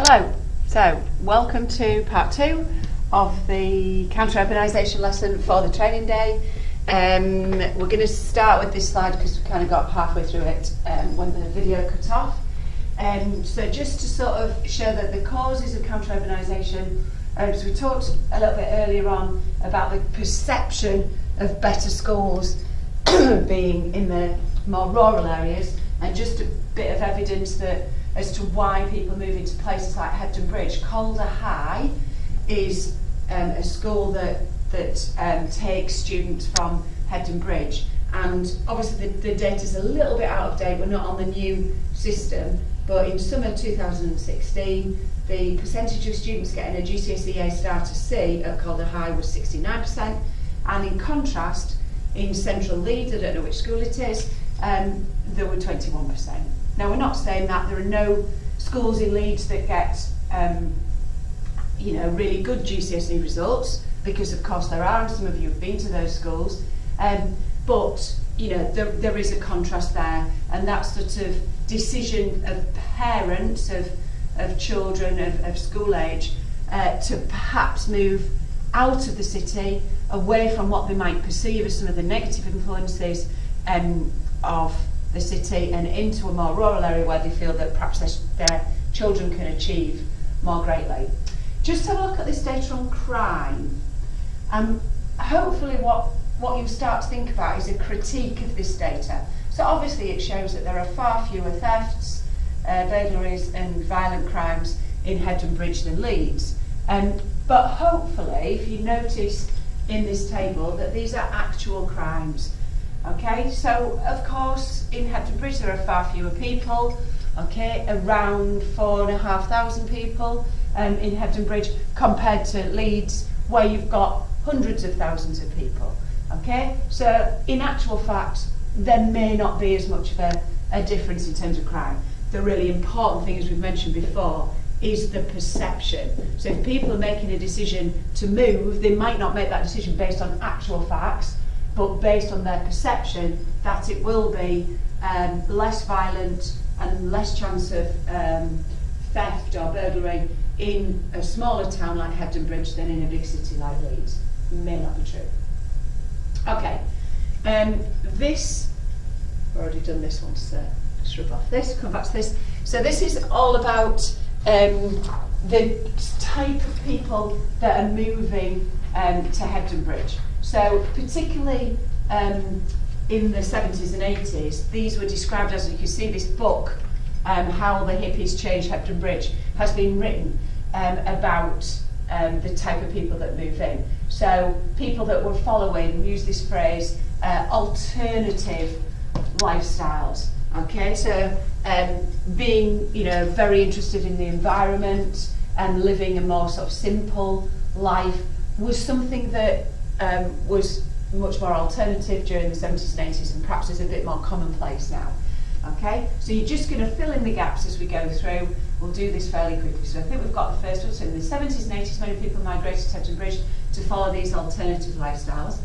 Hello, so welcome to part 2 of the counter-urbanisation lesson for the training day. We're going to start with this slide because we kind of got halfway through it when the video cut off. So just to sort of show that the causes of counter-urbanisation, so we talked a little bit earlier on about the perception of better schools being in the more rural areas, and just a bit of evidence that as to why people move into places like Hebden Bridge. Calder High is a school that takes students from Hebden Bridge, and obviously the data is a little bit out of date. We're not on the new system, but in summer 2016 the percentage of students getting a GCSE A star to C at Calder High was 69%, and in contrast in central Leeds, I don't know which school it is, there were 21%. Now, we're not saying that there are no schools in Leeds that get really good GCSE results, because of course there are, and some of you have been to those schools, but there is a contrast there, and that sort of decision of parents of children of school age to perhaps move out of the city, away from what they might perceive as some of the negative influences of the city, and into a more rural area where they feel that perhaps their children can achieve more greatly. Just have a look at this data on crime. Hopefully what you start to think about is a critique of this data. So obviously it shows that there are far fewer thefts, burglaries and violent crimes in Hebden Bridge than Leeds. But hopefully, if you notice in this table, that these are actual crimes. Okay, so of course in Hebden Bridge there are far fewer people, okay, around 4,500 people in Hebden Bridge, compared to Leeds where you've got hundreds of thousands of people. Okay, so in actual fact there may not be as much of a difference in terms of crime. The really important thing, as we've mentioned before, is the perception. So if people are making a decision to move, they might not make that decision based on actual facts, but based on their perception that it will be less violent and less chance of theft or burglary in a smaller town like Hebden Bridge than in a big city like Leeds. May not be true. Okay, this, I've already done this one, so just rub off this, come back to this. So this is all about the type of people that are moving to Hebden Bridge. So particularly in the 70s and 80s, these were described as, you can see this book, How the Hippies Changed Hebden Bridge, has been written about the type of people that move in. So people that were following, use this phrase, alternative lifestyles. Okay, so being very interested in the environment and living a more sort of simple life was something that was much more alternative during the 70s and 80s, and perhaps is a bit more commonplace now. Okay, so you're just going to fill in the gaps as we go through. We'll do this fairly quickly. So I think we've got the first one. So in the 70s and 80s, many people migrated to Hebden Bridge to follow these alternative lifestyles.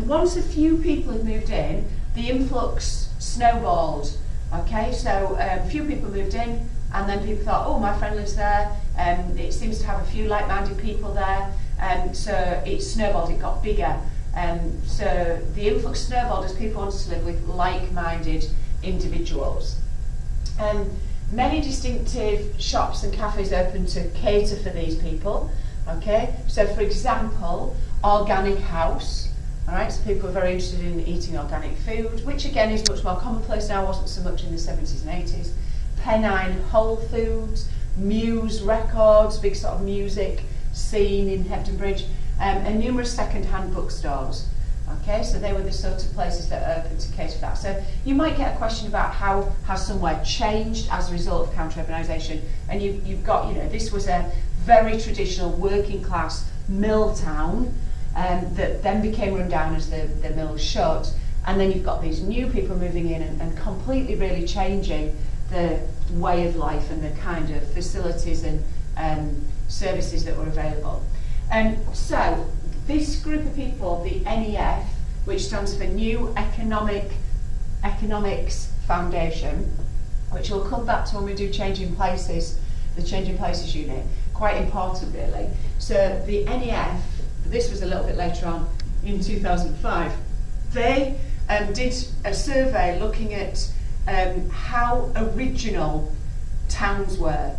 Once a few people had moved in, the influx snowballed. Okay, so a few people moved in, and then people thought, oh, my friend lives there, it seems to have a few like-minded people there, so it snowballed, it got bigger. So the influx snowballed as people wanted to live with like-minded individuals. Many distinctive shops and cafes opened to cater for these people. Okay, so for example, Organic House. Alright, so people are very interested in eating organic food, which again is much more commonplace now, wasn't so much in the 70s and 80s. Pennine Whole Foods, Muse Records, big sort of music scene in Hebden Bridge, and numerous second-hand bookstores. Okay, so they were the sort of places that are open to cater for that. So you might get a question about how has somewhere changed as a result of counter-urbanisation, and you've got, this was a very traditional working class mill town, that then became run down as the mill shut, and then you've got these new people moving in and completely really changing the way of life and the kind of facilities and services that were available. So this group of people, the NEF, which stands for New Economics Foundation, which we'll come back to when we do Changing Places the Change in Places unit. Quite important, really. So the NEF, this was a little bit later on in 2005, they did a survey looking at how original towns were.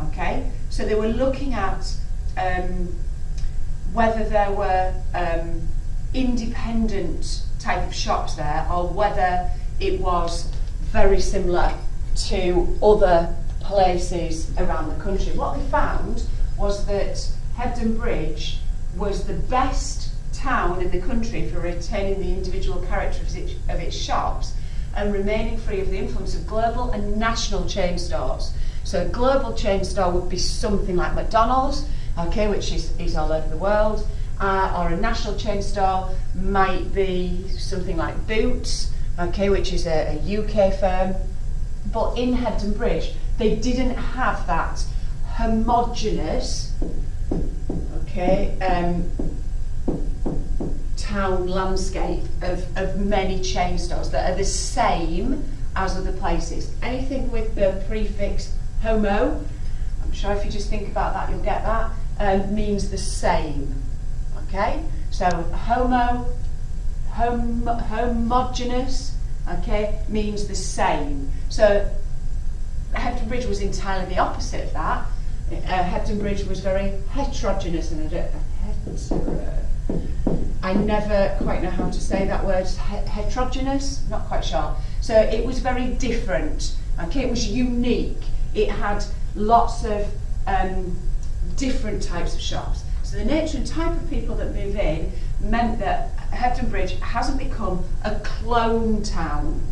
Okay, so they were looking at whether there were independent type of shops there, or whether it was very similar to other places around the country. What they found was that Hebden Bridge was the best town in the country for retaining the individual character of its shops and remaining free of the influence of global and national chain stores. So a global chain store would be something like McDonald's, okay, which is all over the world, or a national chain store might be something like Boots, okay, which is a UK firm. But in Hebden Bridge, they didn't have that homogenous, okay, town landscape of many chain stores that are the same as other places. Anything with the prefix homo, I'm sure if you just think about that you'll get that, means the same. Okay, so homogeneous, okay, means the same. So Hebden Bridge was entirely the opposite of that. Hebden Bridge was very heterogeneous, and I never quite know how to say that word, heterogeneous, not quite sure. So it was very different, okay, it was unique. It had lots of different types of shops. So the nature and type of people that move in meant that Hebden Bridge hasn't become a clone town,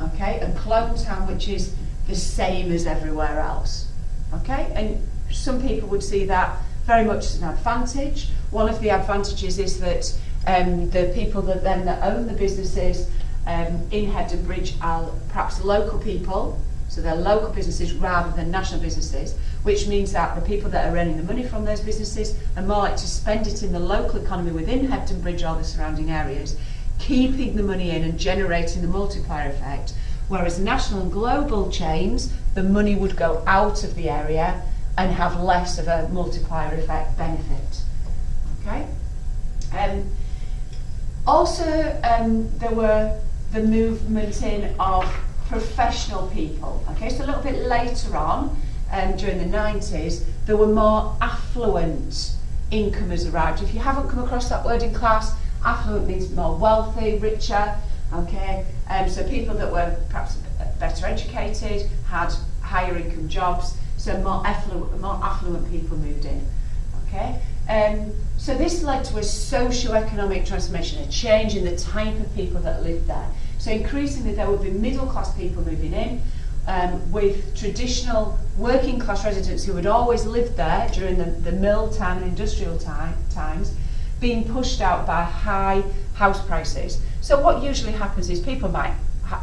okay, a clone town which is the same as everywhere else, okay, and some people would see that very much as an advantage. One of the advantages is that the people that own the businesses in Hebden Bridge are perhaps local people, so they're local businesses rather than national businesses, which means that the people that are earning the money from those businesses are more likely to spend it in the local economy within Hebden Bridge or the surrounding areas, keeping the money in and generating the multiplier effect. Whereas national and global chains, the money would go out of the area and have less of a multiplier effect benefit. Okay. Also, there were the movement in of professional people. Okay, so a little bit later on, during the 90s, there were more affluent incomers arrived. If you haven't come across that word in class, affluent means more wealthy, richer. Okay, so people that were perhaps better educated, had higher income jobs, so more affluent people moved in. Okay, so this led to a socio-economic transformation, a change in the type of people that lived there. So increasingly there would be middle class people moving in, with traditional working class residents who had always lived there during the mill time and industrial times, being pushed out by high house prices. So what usually happens is people might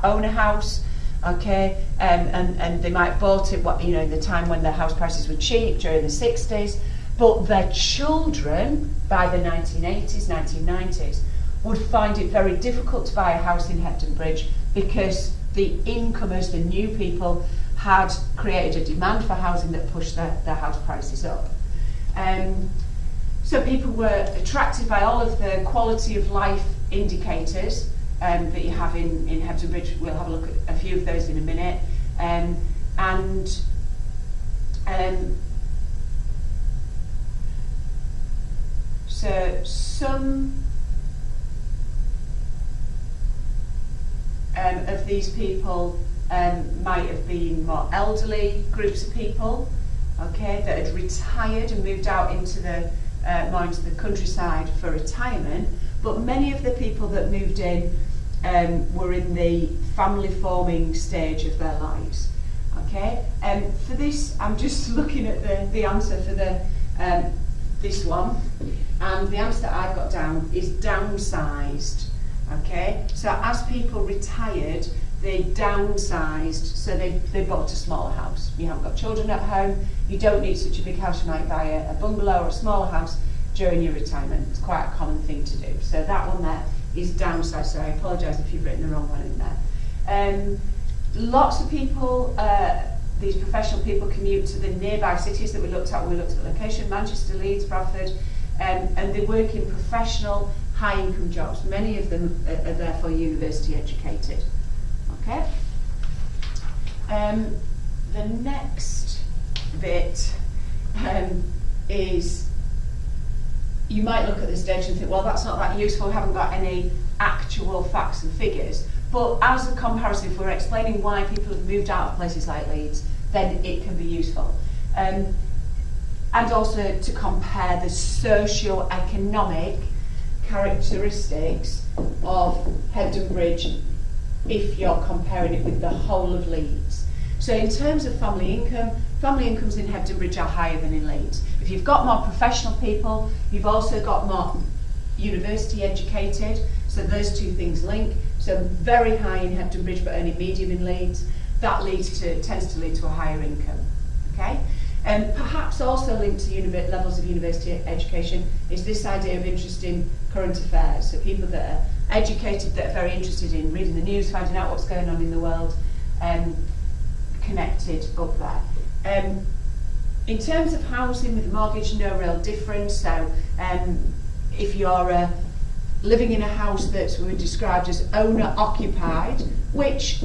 own a house, okay, and they might have bought it in the time when the house prices were cheap during the 60s, but their children by the 1980s, 1990s would find it very difficult to buy a house in Hebden Bridge because the incomers, the new people, had created a demand for housing that pushed their house prices up. So people were attracted by all of the quality of life indicators that you have in Hebden Bridge. We'll have a look at a few of those in a minute. So some of these people might have been more elderly groups of people, okay, that had retired and moved out into more into the countryside for retirement. But many of the people that moved in were in the family forming stage of their lives. Okay, for this, I'm just looking at the answer for this one, and the answer that I've got down is downsized. Okay, so as people retired, they downsized, so they bought a smaller house. You haven't got children at home, you don't need such a big house, you might buy a bungalow or a smaller house during your retirement. It's quite a common thing to do. So that one there is downsized, so I apologise if you've written the wrong one in there. Lots of people these professional people commute to the nearby cities that we looked at. We looked at the location, Manchester, Leeds, Bradford, and they work in professional, high-income jobs. Many of them are therefore university educated. Okay. The next bit is, you might look at this data and think, well, that's not that useful, we haven't got any actual facts and figures. But as a comparison, if we're explaining why people have moved out of places like Leeds, then it can be useful. And also to compare the socio-economic characteristics of Hebden Bridge if you're comparing it with the whole of Leeds. So in terms of family incomes in Hebden Bridge are higher than in Leeds. If you've got more professional people, you've also got more university educated, so those two things link. So very high in Hebden Bridge but only medium in Leeds. That tends to lead to a higher income. Okay? And perhaps also linked to levels of university education is this idea of interest in current affairs. So people that are educated, that are very interested in reading the news, finding out what's going on in the world, connected up there. In terms of housing with a mortgage, no real difference. So if you're living in a house that's described as owner-occupied, which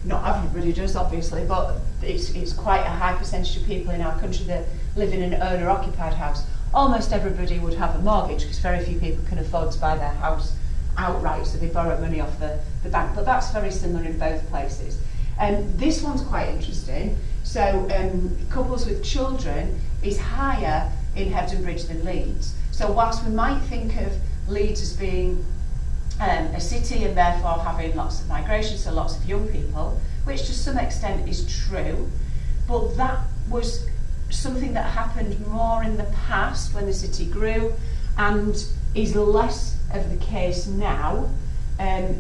not everybody does obviously, but it's quite a high percentage of people in our country that live in an owner-occupied house. Almost everybody would have a mortgage because very few people can afford to buy their house outright, so they borrow money off the bank. But that's very similar in both places. This one's quite interesting. So couples with children is higher in Hebden Bridge than Leeds. So whilst we might think of Leeds as being a city and therefore having lots of migration, so lots of young people, which to some extent is true, but that was something that happened more in the past when the city grew and is less of the case now.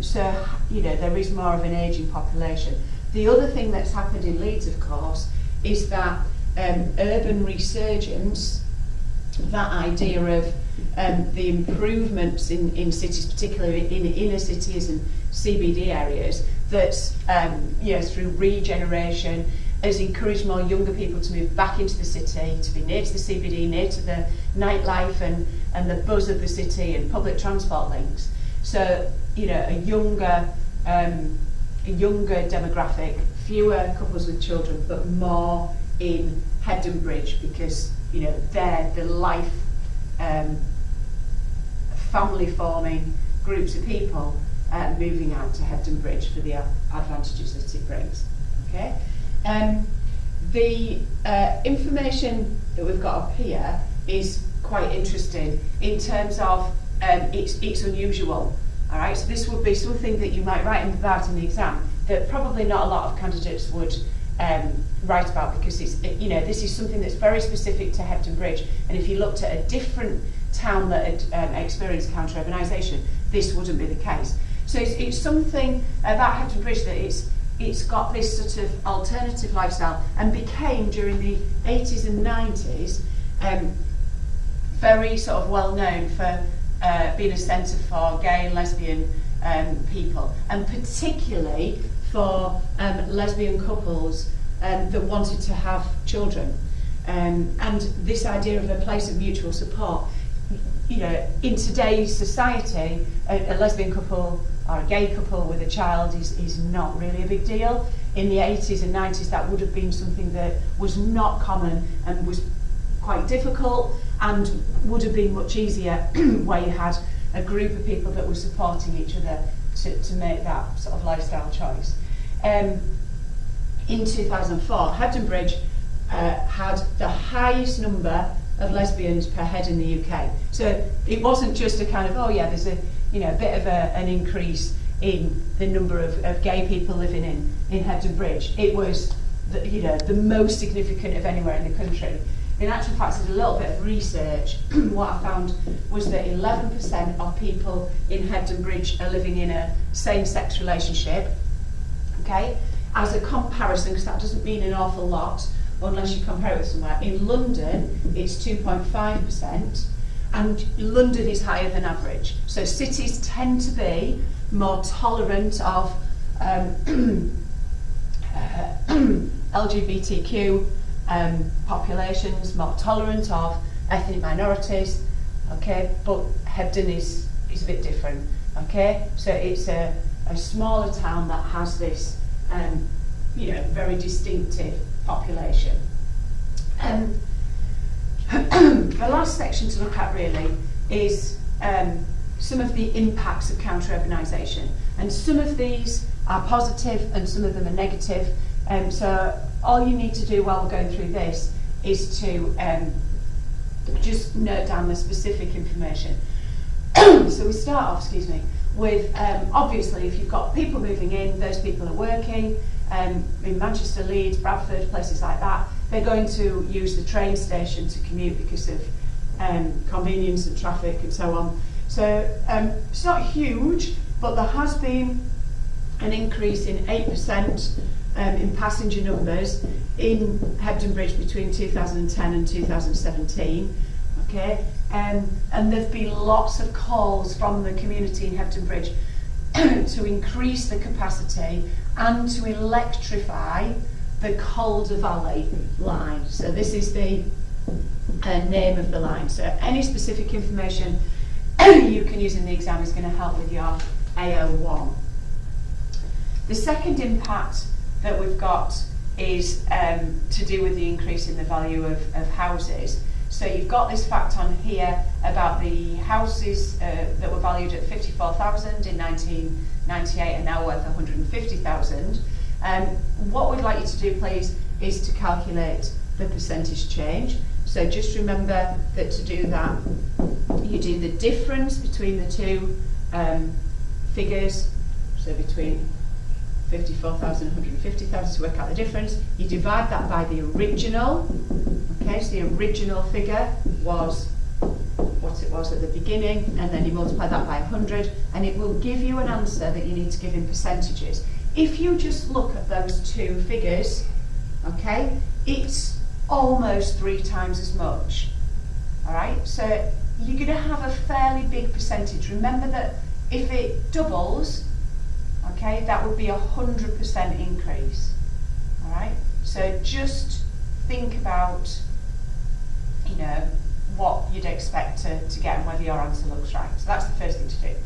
So there is more of an ageing population. The other thing that's happened in Leeds, of course, is that urban resurgence, that idea of the improvements in cities, particularly in inner cities and CBD areas, that's through regeneration, has encouraged more younger people to move back into the city, to be near to the CBD, near to the nightlife and the buzz of the city and public transport links. So a younger demographic, fewer couples with children, but more in Hebden Bridge because they're the life family forming groups of people moving out to Hebden Bridge for the advantages that it brings. Okay, the information that we've got up here is quite interesting in terms of it's unusual. All right, so this would be something that you might write about in the exam that probably not a lot of candidates would write about because this is something that's very specific to Hebden Bridge. And if you looked at a different town that had experienced counter-urbanisation, this wouldn't be the case. So it's something about Hebden Bridge that it's got this sort of alternative lifestyle and became during the 80s and 90s very sort of well known for being a centre for gay and lesbian people, and particularly for lesbian couples that wanted to have children. And this idea of a place of mutual support. In today's society, a lesbian couple or a gay couple with a child is not really a big deal. In the 80s and 90s, that would have been something that was not common and was quite difficult and would have been much easier where you had a group of people that were supporting each other to make that sort of lifestyle choice. In 2004, Hebden Bridge had the highest number of lesbians per head in the UK. So it wasn't just a kind of, there's a bit of an increase in the number of gay people living in Hebden Bridge. It was the most significant of anywhere in the country. In actual fact, there's a little bit of research. What I found was that 11% of people in Hebden Bridge are living in a same-sex relationship. Okay, as a comparison, because that doesn't mean an awful lot unless you compare it with somewhere. In London, it's 2.5%, and London is higher than average. So cities tend to be more tolerant of LGBTQ populations, more tolerant of ethnic minorities, okay, but Hebden is a bit different, okay, so it's a smaller town that has this very distinctive population. The last section to look at really is some of the impacts of counter-urbanisation, and some of these are positive and some of them are negative. So all you need to do while we're going through this is to just note down the specific information. So we start off, with obviously if you've got people moving in, those people are working in Manchester, Leeds, Bradford, places like that. They're going to use the train station to commute because of convenience and traffic and so on. So it's not huge, but there has been an increase in 8% in passenger numbers in Hebden Bridge between 2010 and 2017. Okay, and there've been lots of calls from the community in Hebden Bridge to increase the capacity and to electrify the Calder Valley line. So this is the name of the line. So any specific information you can use in the exam is going to help with your AO1. The second impact that we've got is to do with the increase in the value of houses. So you've got this fact on here about the houses that were valued at 54,000 in 1998 and now worth 150,000. What we'd like you to do, please, is to calculate the percentage change. So just remember that to do that, you do the difference between the two figures, so between 54,000 and 150,000 to work out the difference. You divide that by the original. Okay, so the original figure was what it was at the beginning, and then you multiply that by 100, and it will give you an answer that you need to give in percentages. If you just look at those two figures, okay, it's almost 3 times as much. All right, so you're going to have a fairly big percentage. Remember that if it doubles, okay, that would be 100% increase. All right, so just think about, what you'd expect to get and whether your answer looks right. So that's the first thing to do.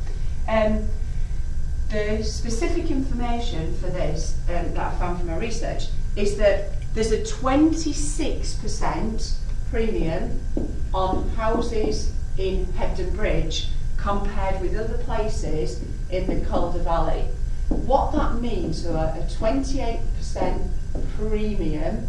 The specific information for this that I found from my research is that there's a 26% premium on houses in Hebden Bridge compared with other places in the Calder Valley. What that means, so a 28% premium,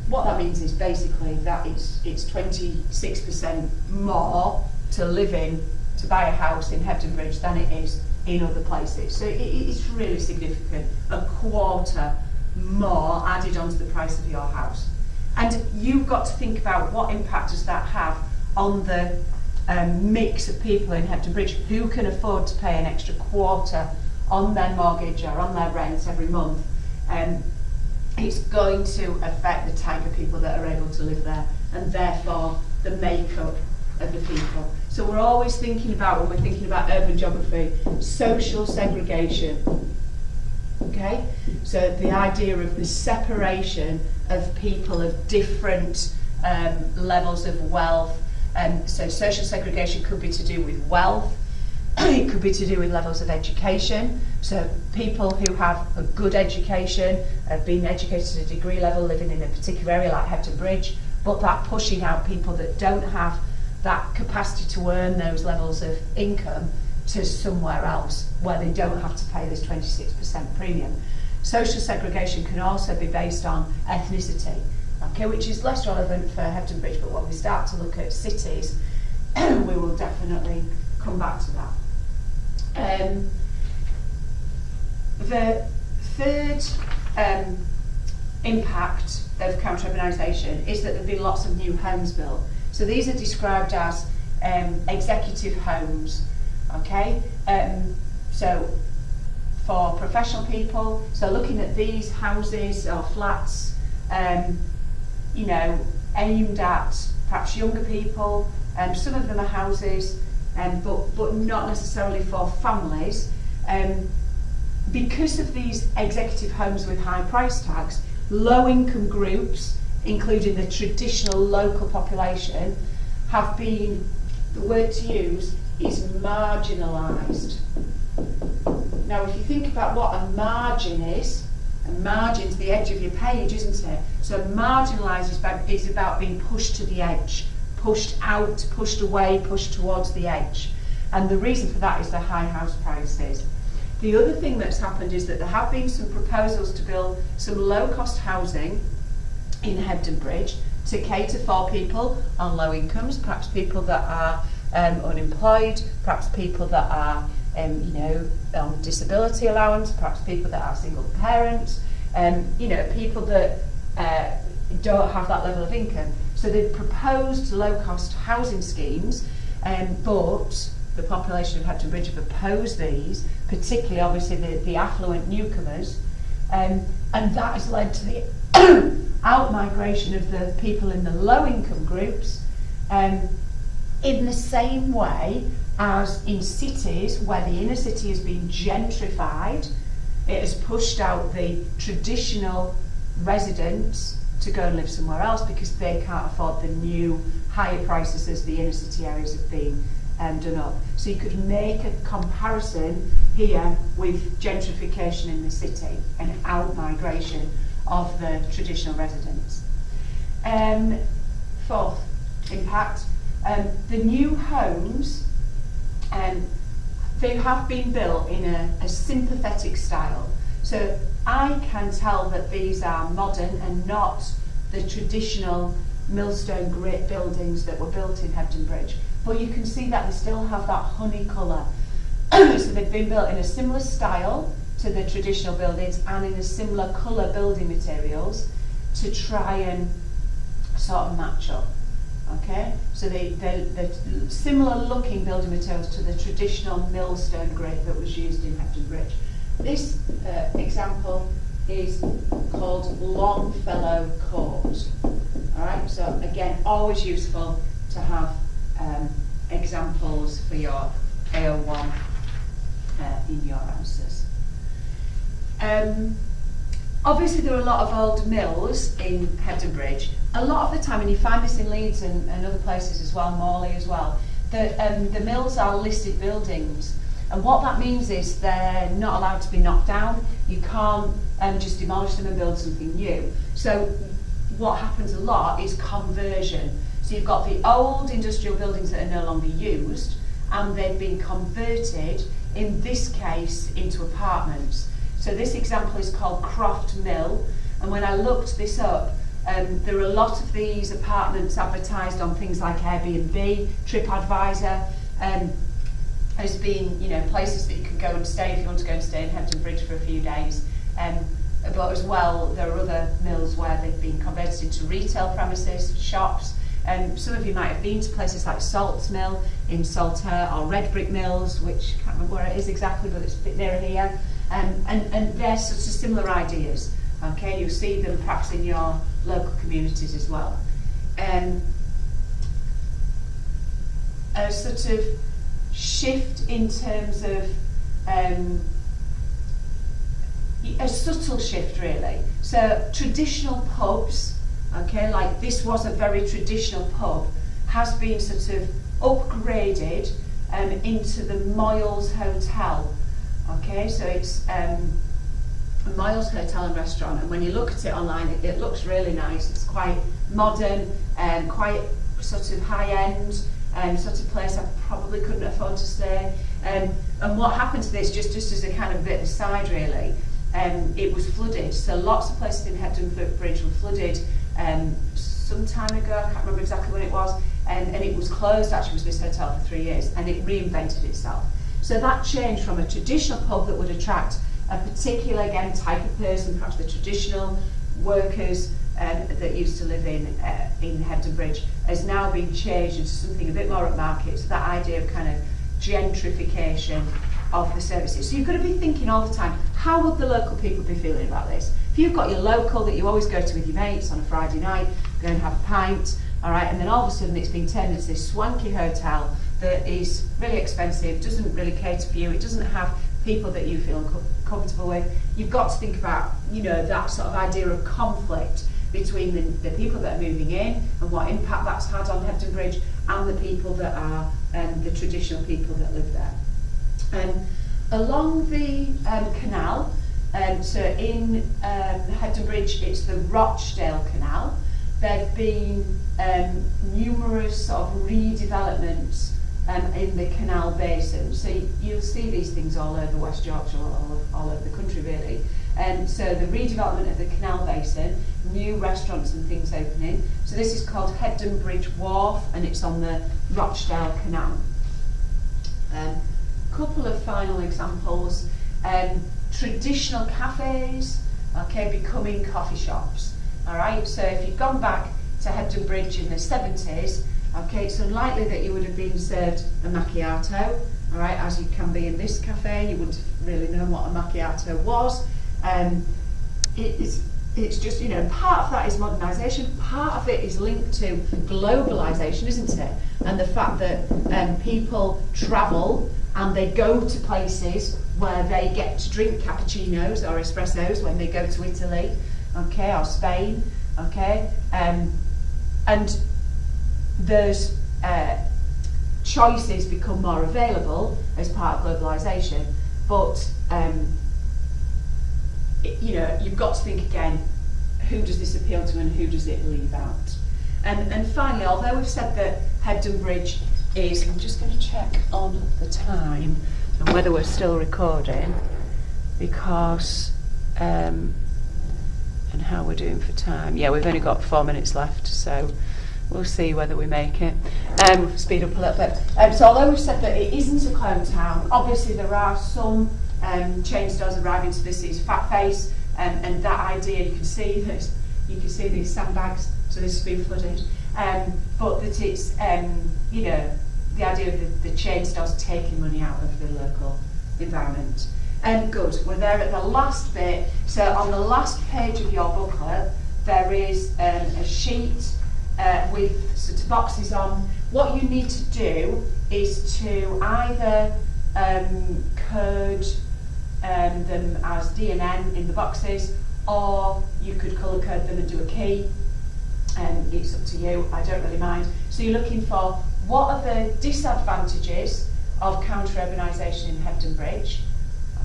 what that means is basically that it's 26% more to live in, to buy a house in Hebden Bridge than it is in other places. So it's really significant, a quarter more added onto the price of your house. And you've got to think about what impact does that have on the mix of people in Hebden Bridge who can afford to pay an extra quarter on their mortgage or on their rent every month. It's going to affect the type of people that are able to live there, and therefore the makeup of the people. So we're always thinking about, when we're thinking about urban geography, social segregation. Okay, so the idea of the separation of people of different levels of wealth. So social segregation could be to do with wealth, it could be to do with levels of education. So people who have a good education, have been educated at a degree level, living in a particular area like Hebden Bridge, but that pushing out people that don't have that capacity to earn those levels of income to somewhere else where they don't have to pay this 26% premium. Social segregation can also be based on ethnicity, okay, which is less relevant for Hebden Bridge, but when we start to look at cities, we will definitely come back to that. The third impact of counter-urbanisation is that there have been lots of new homes built. So these are described as executive homes, okay? So for professional people, so looking at these houses or flats, aimed at perhaps younger people, some of them are houses, but not necessarily for families. Because of these executive homes with high price tags, low income groups, including the traditional local population, have been, the word to use is marginalised. Now if you think about what a margin is, a margin's the edge of your page, isn't it? So marginalised is about being pushed to the edge, pushed out, pushed away, pushed towards the edge. And the reason for that is the high house prices. The other thing that's happened is that there have been some proposals to build some low-cost housing in Hebden Bridge to cater for people on low incomes, perhaps people that are unemployed, perhaps people that are on disability allowance, perhaps people that are single parents, people that don't have that level of income. So they've proposed low-cost housing schemes, but the population of Hebden Bridge have opposed these, particularly obviously the affluent newcomers, and that has led to the out-migration of the people in the low-income groups, in the same way as in cities where the inner city has been gentrified. It has pushed out the traditional residents to go and live somewhere else because they can't afford the new higher prices as the inner city areas have been done up. So you could make a comparison here with gentrification in the city and out-migration of the traditional residents. Fourth impact, the new homes, they have been built in a sympathetic style. So I can tell that these are modern and not the traditional millstone grit buildings that were built in Hebden Bridge. But you can see that they still have that honey colour. So they've been built in a similar style to the traditional buildings and in a similar colour building materials to try and sort of match up. Okay, so they're similar looking building materials to the traditional millstone grit that was used in Hebden Bridge. This example is called Longfellow Court. Alright, so again, always useful to have examples for your AO1 in your answers. Obviously there are a lot of old mills in Hebden Bridge. A lot of the time, and you find this in Leeds and other places as well, Morley as well, the mills are listed buildings. And what that means is they're not allowed to be knocked down. You can't just demolish them and build something new. So what happens a lot is conversion. So you've got the old industrial buildings that are no longer used, and they've been converted, in this case, into apartments. So this example is called Croft Mill, and when I looked this up, there are a lot of these apartments advertised on things like Airbnb, TripAdvisor, as being, places that you can go and stay if you want to go and stay in Hebden Bridge for a few days. But as well, there are other mills where they've been converted into retail premises, shops. Some of you might have been to places like Salts Mill in Saltaire, or Red Brick Mills, which I can't remember where it is exactly, but it's a bit nearer here. And they're such similar ideas. Okay, you'll see them perhaps in your local communities as well. A sort of shift in terms of a subtle shift, really. So traditional pubs, okay, like this was a very traditional pub, has been sort of upgraded into the Moyles Hotel. Okay, so it's a Moyles Hotel and Restaurant, and when you look at it online, it looks really nice. It's quite modern and quite sort of high-end, sort of place I probably couldn't afford to stay. And what happened to this, just as a kind of bit of a side really, it was flooded. So lots of places in Hebden Bridge were flooded some time ago. I can't remember exactly when it was, and it was closed. Actually, was this hotel for 3 years, and it reinvented itself. So that changed from a traditional pub that would attract a particular, again, type of person, perhaps the traditional workers that used to live in Hebden Bridge, has now been changed into something a bit more upmarket. So that idea of kind of gentrification of the services. So you've got to be thinking all the time, how would the local people be feeling about this? If you've got your local that you always go to with your mates on a Friday night, go and have a pint, all right, and then all of a sudden it's been turned into this swanky hotel that is really expensive, doesn't really cater for you, it doesn't have people that you feel comfortable with, you've got to think about, you know, that sort of idea of conflict between the people that are moving in and what impact that's had on Hebden Bridge and the people that are the traditional people that live there. Along the canal, so in Hebden Bridge it's the Rochdale Canal, there have been numerous sort of redevelopments in the canal basin. So you'll see these things all over West Yorkshire, all over the country really. So the redevelopment of the canal basin, new restaurants and things opening. So this is called Hebden Bridge Wharf and it's on the Rochdale Canal. Couple of final examples. Traditional cafes, okay, becoming coffee shops. Alright, so if you've gone back to Hebden Bridge in the 70s, okay, it's unlikely that you would have been served a macchiato, alright, as you can be in this cafe. You wouldn't really know what a macchiato was. It's just, you know, part of that is modernisation, part of it is linked to globalisation, isn't it? And the fact that people travel and they go to places where they get to drink cappuccinos or espressos when they go to Italy, okay, or Spain, okay, and those choices become more available as part of globalisation, but you know, you've got to think again, who does this appeal to and who does it leave out? And finally, although we've said that Hebden Bridge is, I'm just going to check on the time and whether we're still recording, because and how we're doing for time. Yeah, we've only got 4 minutes left, so we'll see whether we make it. Speed up a little bit. So although we've said that it isn't a clone town, obviously there are some chain stores arriving to this. It's Fat Face, and that idea, you can see these sandbags, so this has been flooded, but that it's you know, the idea of the chain stores taking money out of the local environment. Good, we're there at the last bit. So on the last page of your booklet there is a sheet with sort of boxes on. What you need to do is to either code them as DNN in the boxes, or you could colour code them and do a key. It's up to you, I don't really mind. So you're looking for what are the disadvantages of counter-urbanisation in Hebden Bridge,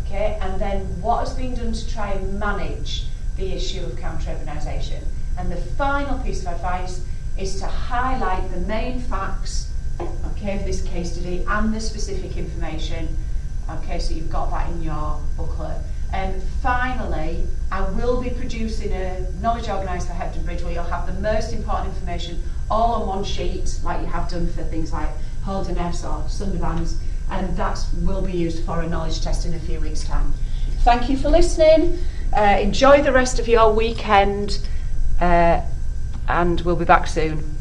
okay, and then what has been done to try and manage the issue of counter-urbanisation. And the final piece of advice is to highlight the main facts, okay, of this case study and the specific information, okay, so you've got that in your booklet. And finally, I will be producing a knowledge organised for Hebden Bridge where you'll have the most important information all on one sheet, like you have done for things like Holderness or Sunderbans, and that will be used for a knowledge test in a few weeks' time. Thank you for listening. Enjoy the rest of your weekend, and we'll be back soon.